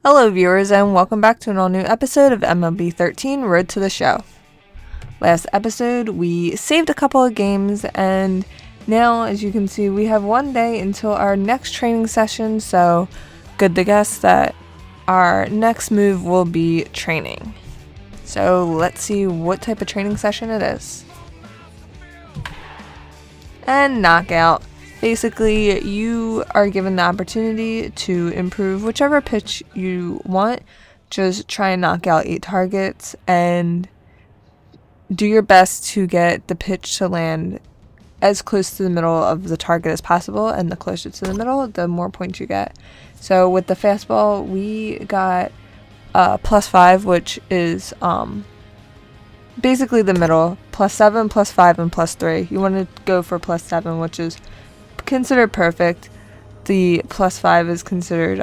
Hello viewers and welcome back to an all new episode of MLB 13 Road to the Show. Last episode we saved a couple of games and now as you can see we have one day until our next training session, so good to guess that our next move will be training. So let's see what type of training session it is. And knockout. Basically, you are given the opportunity to improve whichever pitch you want. Just try and knock out 8 targets and do your best to get the pitch to land as close to the middle of the target as possible, and the closer to the middle, the more points you get. So with the fastball, we got +5, which is basically the middle, +7, +5, and +3. You want to go for +7, which is considered perfect. The +5 is considered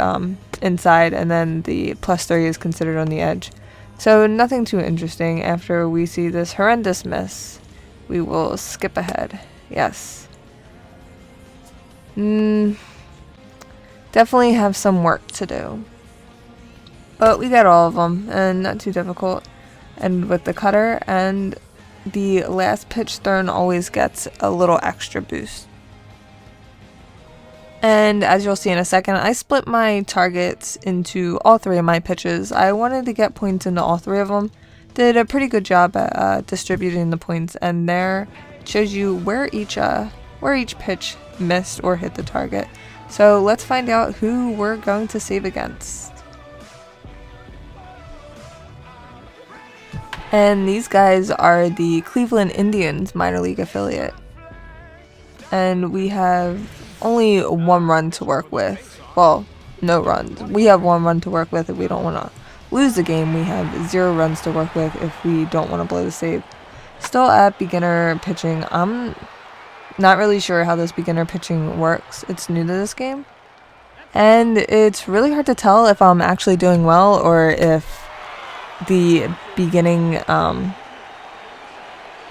inside, and then the +3 is considered on the edge. So nothing too interesting. After we see this horrendous miss, we will skip ahead. Yes. Definitely have some work to do. But we got all of them, and not too difficult. And with the cutter and the last pitch thrown always gets a little extra boost. And as you'll see in a second, I split my targets into all 3 of my pitches. I wanted to get points into all 3 of them. Did a pretty good job at distributing the points, and there shows you where each pitch missed or hit the target. So let's find out who we're going to save against. And these guys are the Cleveland Indians minor league affiliate. And we have only 1 run to work with. Well, no runs. We have 1 run to work with if we don't want to lose the game. We have 0 runs to work with if we don't want to blow the save. Still at beginner pitching. I'm not really sure how this beginner pitching works. It's new to this game. And it's really hard to tell if I'm actually doing well or if the beginning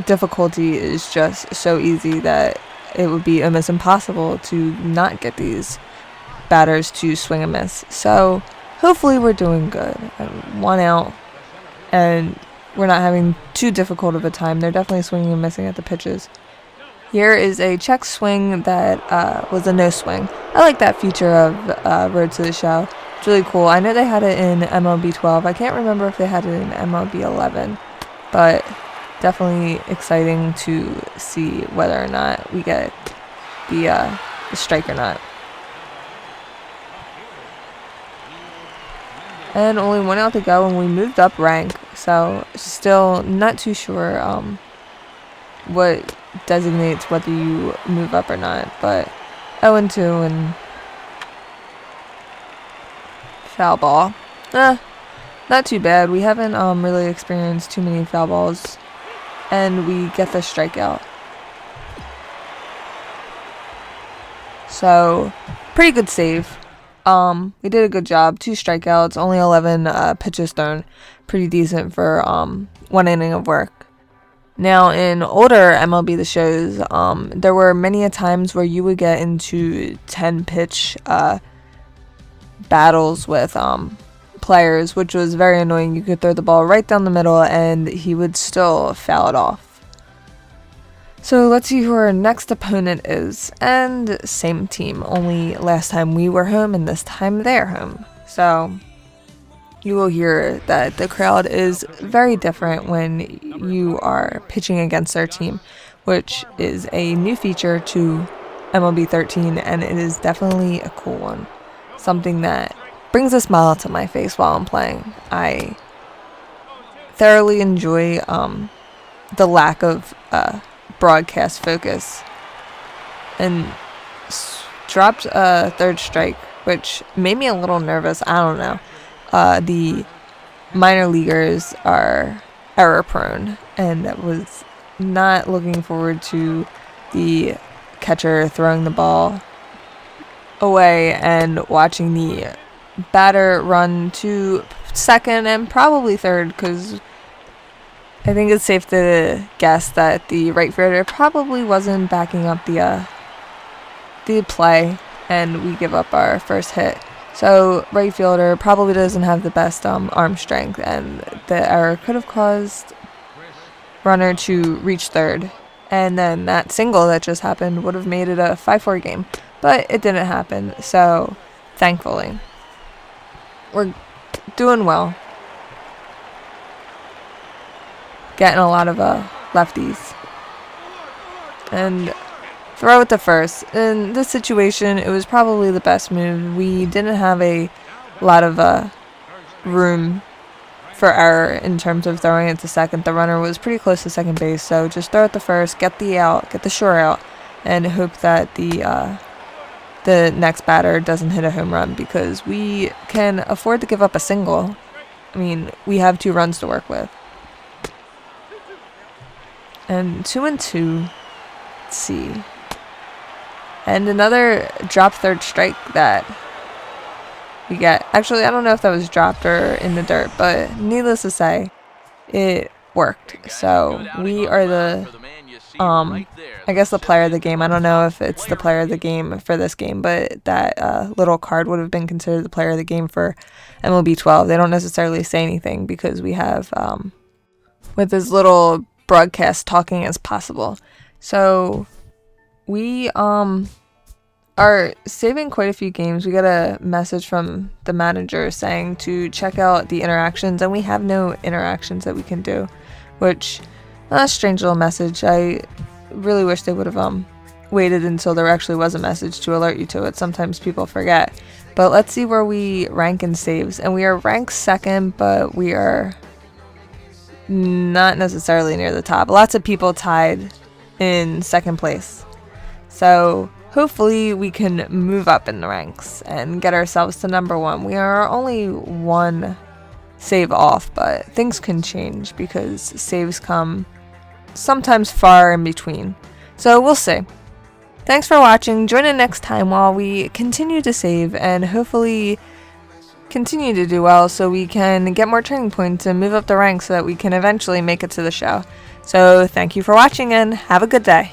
difficulty is just so easy that it would be almost impossible to not get these batters to swing and miss. So hopefully we're doing good. 1 out, and we're not having too difficult of a time. They're definitely swinging and missing at the pitches. Here is a check swing that was a no swing. I like that feature of Road to the Show. It's really cool. I know they had it in MLB 12. I can't remember if they had it in MLB 11, but definitely exciting to see whether or not we get the strike or not. And only 1 out to go, and we moved up rank, so still not too sure what designates whether you move up or not, but 0-2 and foul ball. Not too bad. We haven't really experienced too many foul balls. And we get the strikeout. So, pretty good save. We did a good job. 2 strikeouts, only 11 pitches thrown. Pretty decent for 1 inning of work. Now, in older MLB The Shows, there were many a times where you would get into 10 pitch battles with players, which was very annoying. You could throw the ball right down the middle and he would still foul it off. So let's see who our next opponent is. And same team, only last time we were home and this time they're home. So you will hear that the crowd is very different when you are pitching against their team, which is a new feature to MLB 13, and it is definitely a cool one. Something that brings a smile to my face while I'm playing. I thoroughly enjoy the lack of broadcast focus, and dropped a 3rd strike, which made me a little nervous. I don't know. The minor leaguers are error prone, and I was not looking forward to the catcher throwing the ball away and watching the batter run to 2nd and probably 3rd, because I think it's safe to guess that the right fielder probably wasn't backing up the play, and we give up our first hit. So right fielder probably doesn't have the best arm strength, and the error could have caused runner to reach third. And then that single that just happened would have made it a 5-4 game. But it didn't happen, so thankfully. We're doing well. Getting a lot of lefties. And throw it to first. In this situation, it was probably the best move. We didn't have a lot of room for error in terms of throwing it to second. The runner was pretty close to second base, so just throw it to first, get the out, get the shore out, and hope that the next batter doesn't hit a home run, because we can afford to give up a single. I mean, we have 2 runs to work with. And 2-2. Let's see. And another drop third strike that we get. Actually, I don't know if that was dropped or in the dirt, but needless to say, it worked. So we are the, I guess the player of the game. I don't know if it's the player of the game for this game, but that little card would have been considered the player of the game for MLB 12. They don't necessarily say anything because we have, with as little broadcast talking as possible. So we are saving quite a few games. We got a message from the manager saying to check out the interactions, and we have no interactions that we can do, which a strange little message. I really wish they would have waited until there actually was a message to alert you to it. Sometimes people forget. But let's see where we rank in saves, and we are ranked 2nd, but we are not necessarily near the top. Lots of people tied in 2nd place. So hopefully we can move up in the ranks and get ourselves to number 1. We are only 1 save off, but things can change because saves come sometimes far in between. So we'll see. Thanks for watching. Join in next time while we continue to save and hopefully continue to do well so we can get more turning points and move up the ranks so that we can eventually make it to the show. So thank you for watching and have a good day.